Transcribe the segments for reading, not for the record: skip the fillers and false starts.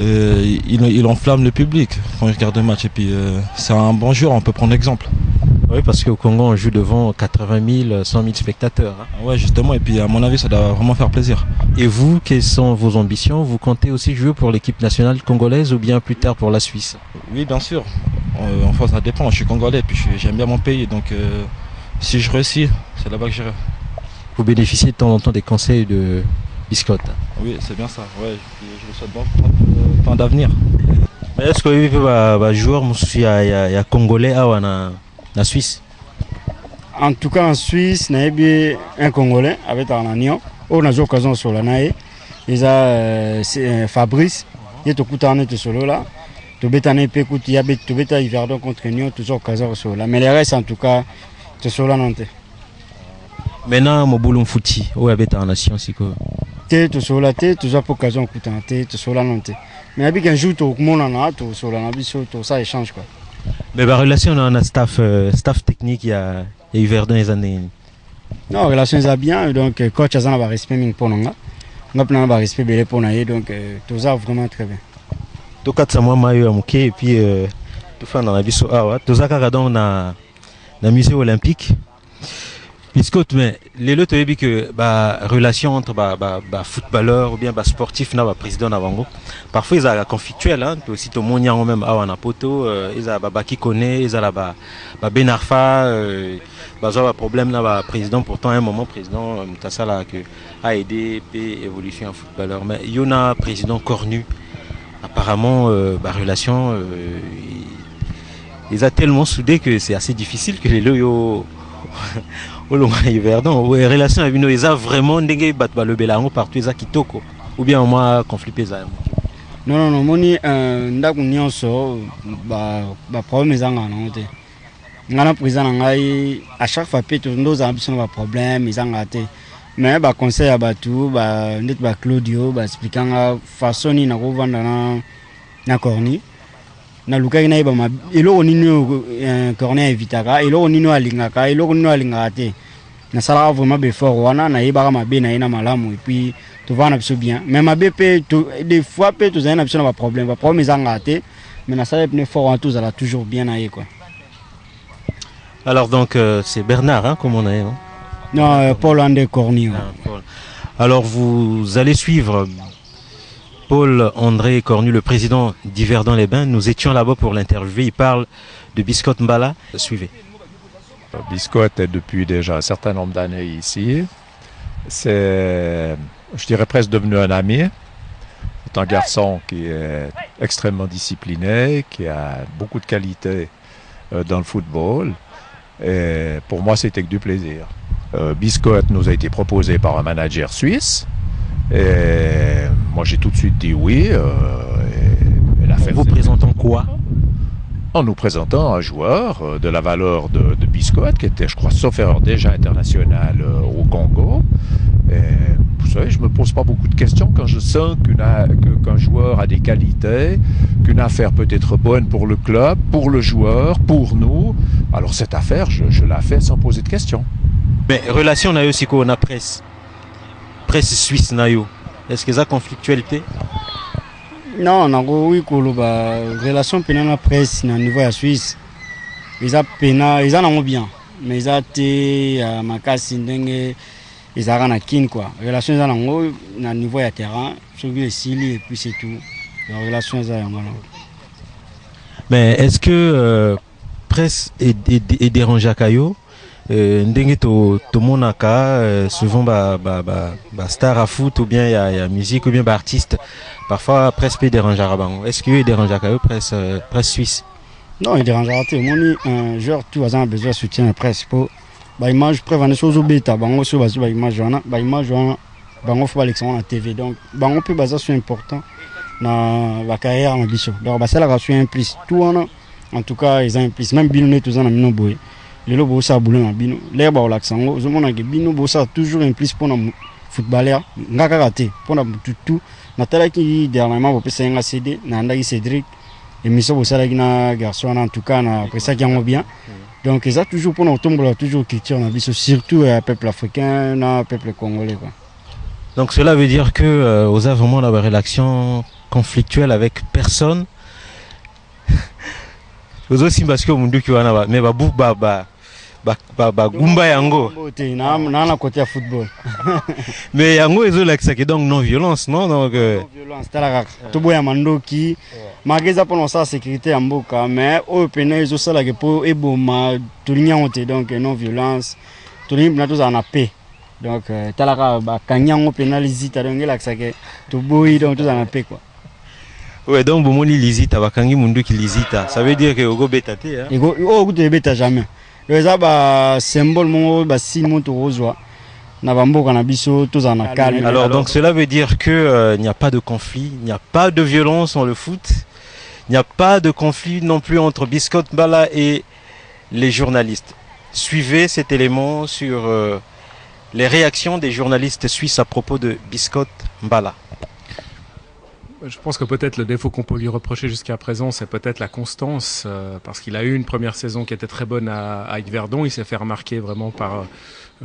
il enflamme le public quand il regarde le match. Et puis c'est un bon joueur, on peut prendre l'exemple. Oui, parce qu'au Congo, on joue devant 80 000, 100 000 spectateurs. Hein. Ouais, justement, et puis à mon avis, ça doit vraiment faire plaisir. Et vous, quelles sont vos ambitions? Vous comptez aussi jouer pour l'équipe nationale congolaise ou bien plus tard pour la Suisse? Oui, bien sûr. Enfin, ça dépend. Je suis congolais, puis j'aime bien mon pays. Donc, si je réussis, c'est là-bas que j'irai. Vous bénéficiez de temps en temps des conseils de Biscotte. Oui, c'est bien ça. Ouais, je vous souhaite bon temps d'avenir. Mais est-ce que vous avez joueur il y a Congolais en Suisse? En tout cas, en Suisse, il y a un Congolais avec un agneau. On a joué l'occasion sur la naïe. Il y a Fabrice. Il y a tout le solo là. Tout le temps, il y a tout le temps Yverdon contre Nyon, toujours l'occasion sur là. Mais les restes, en tout cas, c'est sur la Nantes. Maintenant, mon boulot fouti, où habite en nation, c'est quoi? Tout sur la tête, toujours pour l'occasion de tout sur la Nantes. Mais il y a un jour, tout le monde en a, tout sur la Nantes, tout ça échange quoi. Mais la relation, on a un staff technique, il y a Yverdon les années. Non, la relation est bien, donc coach a un respect pour nous. On a un respect pour nous, donc tout ça vraiment très bien. Tout cas, ça m'a et puis tout fait dans la vie sur Awa. Tout ça, dans le musée olympique. Biscotte, mais les autres ont dit que la relation entre footballeur ou bien sportif na président navango parfois ils sont conflictuels hein aussi tout le monde y a même à poto ils ont qui connaît ils ont Benarfa ils ont problème là président pourtant à un moment président Mutassala que a aidé évolution en footballeur mais il y en a président cornu apparemment relation ils ont tellement soudé que c'est assez difficile que les loyaux Verdon, les relations avec nous, ils ont vraiment le bélango partout, ils ont kitoko ou bien au moins conflit pesant. Non, moni ndaku so problème ils ont ngana président ngai à chaque fois peut nous ambition problème ils ont raté mais conseil à batu net Claudio expliquant façon ni na vendre na corni na luka ina iba eloko nino corner evitaka eloko nino alingaka eloko nino alingaka te na sala vraiment befort wana na iba mabe na ina malamu et puis tout va na biso bien mais mabe pe des fois pe tout na biso na problème ezanga te mais na sala pne fort en tout ça toujours bien na quoi. Alors donc c'est Bernard hein comme on a hein? Non Paul André Corny. Alors vous allez suivre Paul-André Cornu, le président d'Yverdon-les-Bains. Nous étions là-bas pour l'interviewer. Il parle de Biscotte Mbala. Suivez. Biscotte est depuis déjà un certain nombre d'années ici. C'est, je dirais, presque devenu un ami. C'est un garçon qui est extrêmement discipliné, qui a beaucoup de qualités dans le football. Et pour moi, c'était que du plaisir. Biscotte nous a été proposé par un manager suisse. Et moi j'ai tout de suite dit oui. En vous présentant quoi? En nous présentant un joueur de la valeur de Biscotte, qui était, je crois, sauf erreur déjà international au Congo. Et, vous savez, je ne me pose pas beaucoup de questions quand je sens qu'un joueur a des qualités, qu'une affaire peut être bonne pour le club, pour le joueur, pour nous. Alors cette affaire, je la fais sans poser de questions. Mais relation, on a aussi qu'on a presse suisse nayo. Est-ce que ça conflictualité? Non, oui relation pénale la presse na niveau à Suisse. Ils ont bien, mais ils ont été makasi ndenge ils ont na kin quoi. Relation na niveau à terrain, sur le Sili et puis c'est tout. La relation Mais est-ce que presse est dérangé à Kayo? Ndenge to monaka souvent star à foot ou bien il y a musique ou bien artiste parfois presse peut déranger à bango. Est-ce qu'il dérange à presse suisse? Non, il dérange à tout. Un joueur tout a besoin de soutien de presse pour image prévenir choses au bêta bango sur base image bango faut l'exemple en TV donc bango peut baser sur important dans la carrière en bicho. Donc ça la sur un plus tout en tout cas ils ont un plus même binoné tous en amino boy. Les lobos ça boulot na bino les ba olaxango zo mona ke bino bossa toujours un plus pour nos footballeur ngaka raté pour na tout na tala ki dernièrement bo pesa nga CD na ndaki Cédric et miso bossa la na garçon en tout cas na après ça qui en bien donc ça toujours pour nous tomber toujours culture na biso surtout peuple africain na peuple congolais quoi. Donc cela veut dire que aux a vraiment la relation conflictuel avec personne. Aux aussi parce que mundu qui wana mais gumba yango. Na côté football. Mais yango ezo like ça donc non violence non donc non violence tala to boya mandoki mageza pour sa sécurité en mboka mais au pena ezo sala que pour eboma tulinya honte donc non violence tulim na tous en paix. Donc tala ba kanyango penalizita donc like ça que to boy donc tous en paix quoi. Ouais, donc bomoni lisita bakangi mundu ki lisita. Ça veut dire que ogo betate hein. Ego ogo te beta jamais. Le ça ba symbole mon ba signe mon to rozwa. Na bamboka na biso tous en calme. Alors donc cela veut dire que il n'y a pas de conflit, il n'y a pas de violence dans le foot. Il n'y a pas de conflit non plus entre Biscotte Mbala et les journalistes. Suivez cet élément sur les réactions des journalistes suisses à propos de Biscotte Mbala. Je pense que peut-être le défaut qu'on peut lui reprocher jusqu'à présent, c'est peut-être la constance, parce qu'il a eu une première saison qui était très bonne à Yverdon. Il s'est fait remarquer vraiment par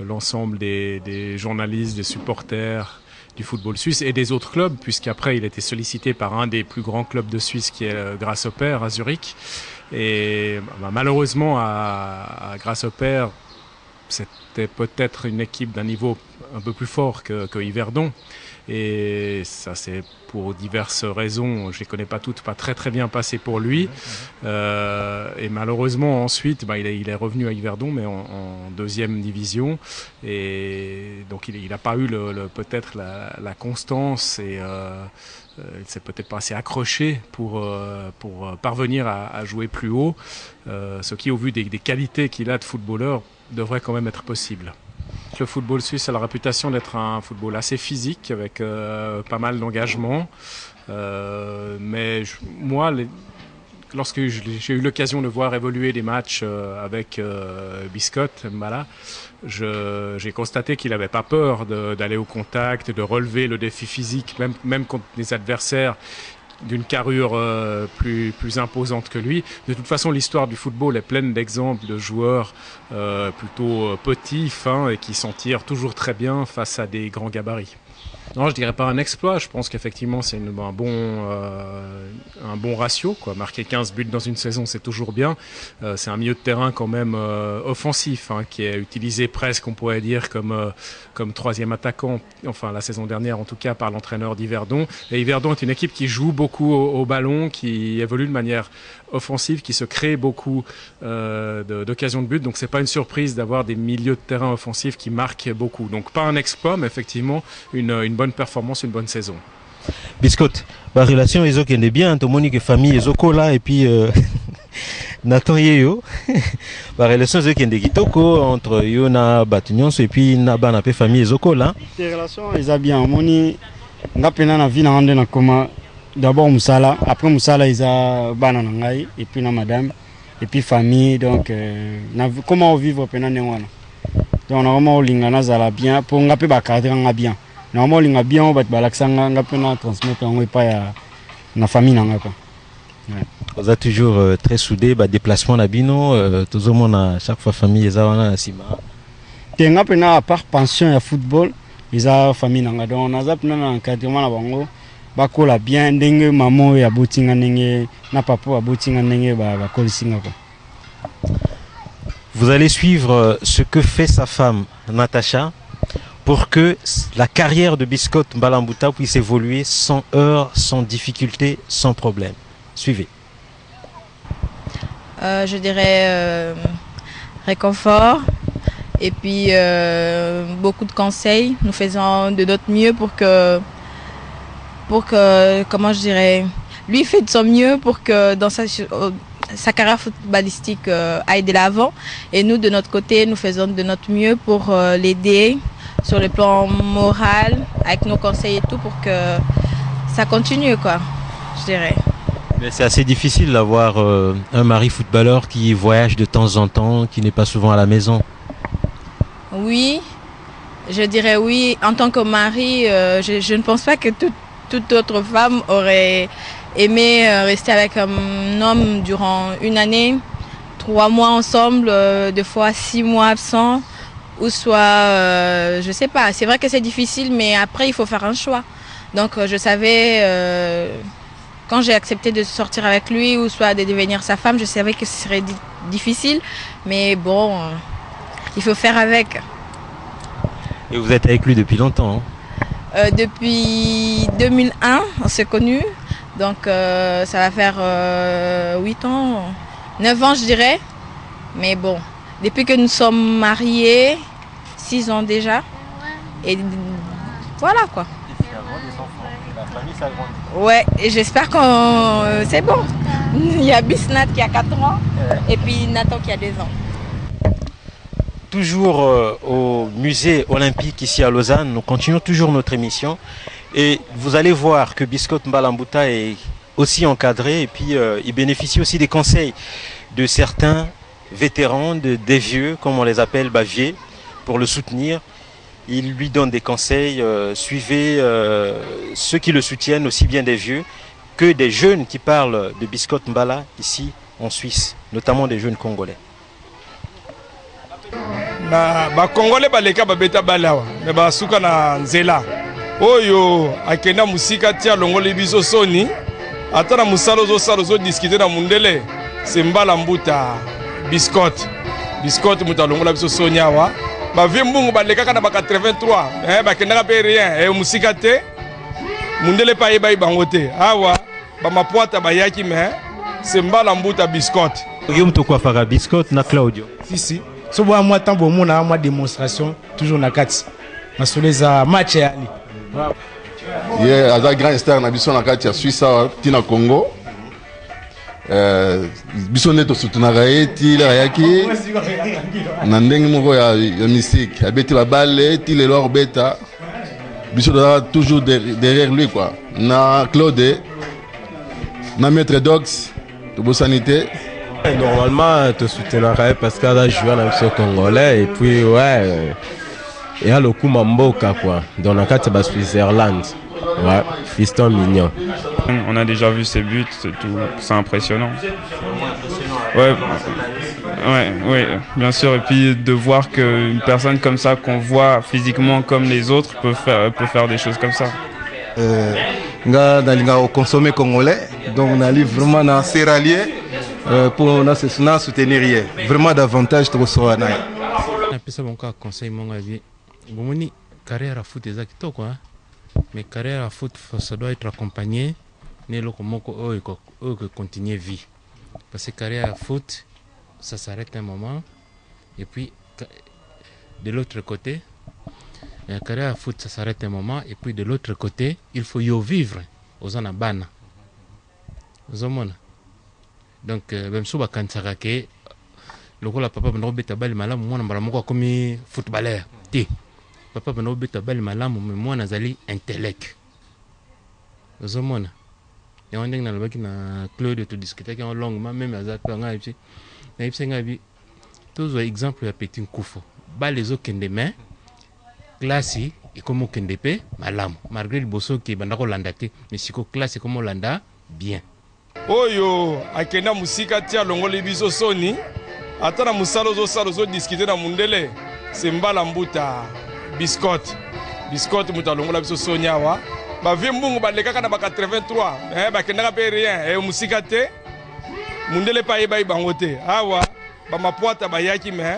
l'ensemble des journalistes, des supporters du football suisse et des autres clubs, puisqu'après il était sollicité par un des plus grands clubs de Suisse qui est Grasshopper à Zurich. Et malheureusement à Grasshopper, c'était peut-être une équipe d'un niveau un peu plus fort que Yverdon. Et ça c'est pour diverses raisons, je les connais pas toutes, pas très bien passé pour lui. Et malheureusement ensuite il est revenu à Yverdon mais en deuxième division, et donc il n'a pas eu peut-être la constance, et il s'est peut-être pas assez accroché pour parvenir à jouer plus haut, ce qui au vu des qualités qu'il a de footballeur devrait quand même être possible. Le football suisse a la réputation d'être un football assez physique, avec pas mal d'engagement. Mais moi, lorsque j'ai eu l'occasion de voir évoluer des matchs avec Biscotte Mbala, j'ai constaté qu'il n'avait pas peur d'aller au contact, de relever le défi physique, même contre des adversaires d'une carrure plus imposante que lui. De toute façon, l'histoire du football est pleine d'exemples de joueurs plutôt petits, fins, et qui s'en tirent toujours très bien face à des grands gabarits. Non, je dirais pas un exploit. Je pense qu'effectivement c'est un bon ratio, quoi. Marquer 15 buts dans une saison, c'est toujours bien. C'est un milieu de terrain quand même offensif, hein, qui est utilisé presque, on pourrait dire, comme troisième attaquant. Enfin, la saison dernière, en tout cas, par l'entraîneur d'Yverdon. Et Yverdon est une équipe qui joue beaucoup au ballon, qui évolue de manière offensive, qui se crée beaucoup d'occasions de but. Donc c'est pas une surprise d'avoir des milieux de terrain offensifs qui marquent beaucoup. Donc pas un exploit, mais effectivement une bonne performance, une bonne saison. Biscotte, la relation est bien, tout le monde est famille est là, et puis Nathan Yeyo, la relation est kitoko entre Yona Batunions et puis Naba na famille est là. Les relations sont bien. Moni ngapena na vie na ande na koma. D'abord Moussala, après Moussala ils a bananangai, et puis na madame, et puis famille, donc comment on vivre pendant néwana. Donc normalement on lingana zala bien pour ngape ba cadre nga bien. Normalement linga bien on va balaksanga ngape na transmettre on pas ya na famille nanga quoi. Vous êtes toujours très soudés, déplacement na bino, tout le monde à chaque fois famille eza wana na sima. Te ngape na à part pension ya football, ils a famille nanga donc on a zapna na encadrement na bango. Bakola bien ndenge maman ya botinga ndenge na papa ya botinga ndenge ba kolisinga quoi. Vous allez suivre ce que fait sa femme Natacha pour que la carrière de Biscotte Mbala Mbuta puisse évoluer sans heurts, sans difficultés, sans problème. Suivez. Je dirais réconfort et puis beaucoup de conseils. Nous faisons de notre mieux pour que, comment je dirais, lui fait de son mieux pour que dans sa carrière footballistique aille de l'avant, et nous de notre côté nous faisons de notre mieux pour l'aider sur le plan moral avec nos conseils et tout pour que ça continue quoi, je dirais. Mais c'est assez difficile d'avoir un mari footballeur qui voyage de temps en temps, qui n'est pas souvent à la maison. Oui, je dirais oui. En tant que mari, je ne pense pas que toute autre femme aurait aimé rester avec un homme durant une année, 3 mois ensemble, des fois 6 mois absents, ou soit, je sais pas. C'est vrai que c'est difficile, mais après il faut faire un choix. Donc je savais quand j'ai accepté de sortir avec lui ou soit de devenir sa femme, je savais que ce serait difficile. Mais bon, il faut faire avec. Et vous êtes avec lui depuis longtemps, hein? Depuis 2001, on s'est connus. Donc ça va faire 8 ans, 9 ans je dirais. Mais bon, depuis que nous sommes mariés, 6 ans déjà. Et voilà quoi. Ouais, et j'espère que c'est bon. Il y a Bisnat qui a 4 ans et puis Nathan qui a 2 ans. Toujours au musée olympique ici à Lausanne, nous continuons toujours notre émission. Et vous allez voir que Biscotte Mbala Mbuta est aussi encadré et puis il bénéficie aussi des conseils de certains vétérans, des vieux, comme on les appelle, baviers, pour le soutenir. Il lui donne des conseils, suivez ceux qui le soutiennent, aussi bien des vieux que des jeunes qui parlent de Biscotte Mbala ici en Suisse, notamment des jeunes congolais. Ba Congolais baleka babeta balawa, mais ba suka na nzela. Oyo akenda musika tia longoli biso soni. Ata na musalo zo discuter na mundele, c'est Mbala Mbuta Biscotte. Biscotte muta longola biso soni awa. Ba vimbungu baleka kana ba 83, ba kenda pe rien, musika te. Mundele pa yeba bangote. Awa ba mapoata ba yaki mais c'est Mbala Mbuta Biscotte. Guillaume Tokwa Fara Biscotte na Claudio. Si. So bo moi tant bon mon moi démonstration toujours na kati. Na soleza match ya ali. Yeah, aza grand star na biso na kati ya Suisse tina Congo. Biso neto soutenaka ye ti la yaki. Na ndenge moko ya mystique, abeti la balle ti le lor beta. Biso doit toujours derrière lui quoi. Na Claude, na maître Dox, de sanité. Normalement, tu soutiendras parce qu'il a joué dans le Congolais et puis ouais, il y a le coup Mamboka quoi. Dans la carte de Switzerland, ouais, fiston mignon. On a déjà vu ses buts, c'est impressionnant. Ouais, bien sûr. Et puis de voir qu'une personne comme ça, qu'on voit physiquement comme les autres, peut faire des choses comme ça. Nga consommer congolais, donc on a vraiment dans serralier. Pour nous soutenir vraiment davantage trop souvent. Je mon conseil mon avis. Bon carrière à foot exactement quoi. Mais carrière à foot ça doit être accompagné ne le que continuer vie. Parce que carrière à foot ça s'arrête un moment et puis de l'autre côté la carrière à foot ça s'arrête un moment et puis de l'autre côté il faut y vivre aux anabana. Aux hommes. Donc même si on kansaka ke lokola papa bana obeta bali malamu mwana mbala moko akomi footballeur ti papa bana obeta bali malamu mais mwana azali intellect ozomona et on dinga nalobaki na Claude to discuter en longuement même azapa nga ipi na ipi nga bi tous exemple ya Petit Nkufo ba les okende main classe et comme okende pe malamu malgré le bosso ki banda ko landa te mais siko classe comme landa bien. Oyo akenda musika tia longoli biso soni. Ata na musalo zo discuter na mundele, c'est Mbala Mbuta Biscotte. Biscotte muta longola biso soni awa. Ba vimbungu baleka kana ba 83, ba kenda pe rien, musika te. Mundele pa yeba bangote. Awa ba mapoata ba yaki mais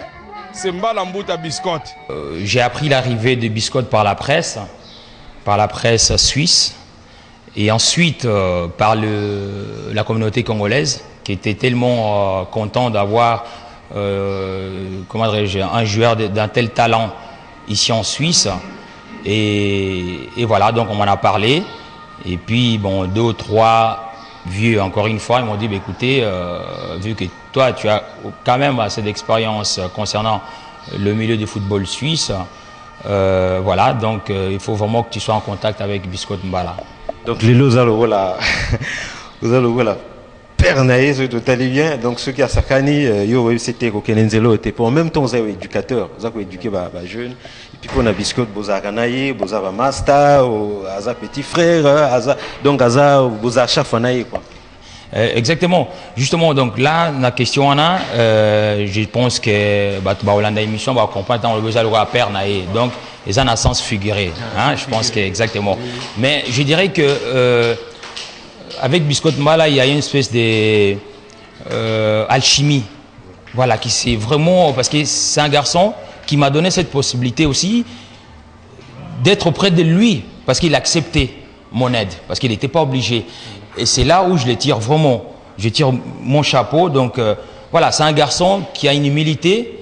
c'est Mbala Mbuta Biscotte. J'ai appris l'arrivée de Biscotte par la presse suisse. Et ensuite, par la communauté congolaise, qui était tellement content d'avoir un joueur d'un tel talent ici en Suisse. Et voilà, donc on m'en a parlé. Et puis, bon, 2 ou 3 vieux, encore une fois, ils m'ont dit, bah, écoutez, vu que toi, tu as quand même assez d'expérience concernant le milieu du football suisse, voilà, donc il faut vraiment que tu sois en contact avec Biscotte Mbala. Donc les lots voilà pernaïs tout allait bien donc ceux qui a sakani yo c'était kokenenzelo était pour en même temps ça éducateur ça ko éduquer ba jeune et puis on a Biscotte bozaka naye bozaba master aza petit frère donc aza boza chef naye quoi. Exactement. Justement, donc là, la question je pense que bah Hollande émission va comprendre dans le besoin de père naé. Donc les en a sens figuré. Hein, je pense que exactement. Mais je dirais que avec Biscotte Mbala, il y a une espèce de alchimie. Voilà, qui c'est vraiment, parce que c'est un garçon qui m'a donné cette possibilité aussi d'être auprès de lui, parce qu'il acceptait mon aide, parce qu'il n'était pas obligé. Et c'est là où je le tire vraiment, je tire mon chapeau. Donc voilà, c'est un garçon qui a une humilité.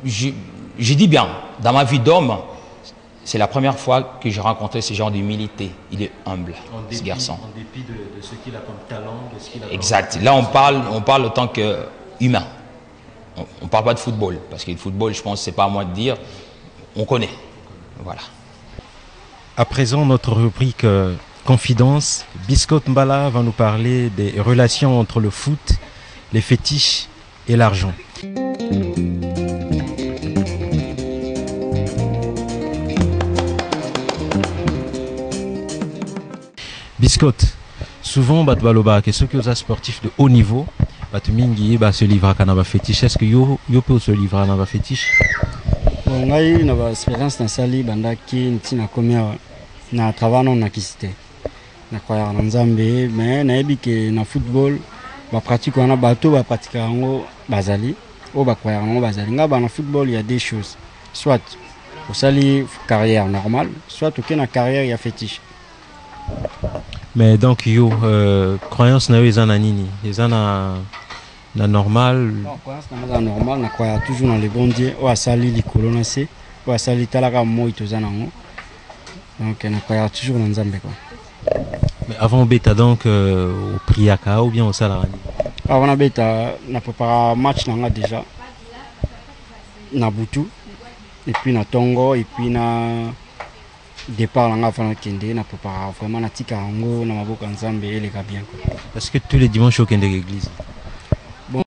Je dis bien, dans ma vie d'homme, c'est la première fois que j'ai rencontré ce genre d'humilité. Il est humble, ce garçon. En dépit de ce qu'il a comme talent, de ce qu'il a exact. Là, on parle en tant qu'humain. On ne parle pas de football, parce que le football, je pense, c'est pas à moi de dire. On connaît. Voilà. À présent, notre rubrique Confidence. Biscotte Mbala va nous parler des relations entre le foot, les fétiches et l'argent. Biscotte, souvent baloba que ceux qui sont sportifs de haut niveau, batumingi se livrent à un fétiche. Est-ce que yo peut se livrer à un fétiche? Bon, ngai na ba expérience na sali bandaki ntina komia na travail non na kisite. Na kwaya na Nzambe, mais na ebike na football ba pratique wana bato ba pratique ngo bazali o ba kwaya ngo bazali. Nga ba na football il y a des choses. Soit au sali carrière normale, soit au na carrière il y a fétiche. Mais donc yo croyance na yo ezana nini? Ezana na normal. Non, croyance na normal na kwaya toujours dans les bons dieux o asali likolo na se o asali talaka moi tozana ngo. Donc na kwaya toujours na Nzambe quoi. Mais avant bêta donc au Priaka ou bien au Salarani? Avant bêta na prépare match nanga déjà na Butu et puis na Tongo et puis na départ nanga avant kende na prépare vraiment na tika ngo na maboka Nzambe et les bien quoi. Parce que tous les dimanches au kende l'église.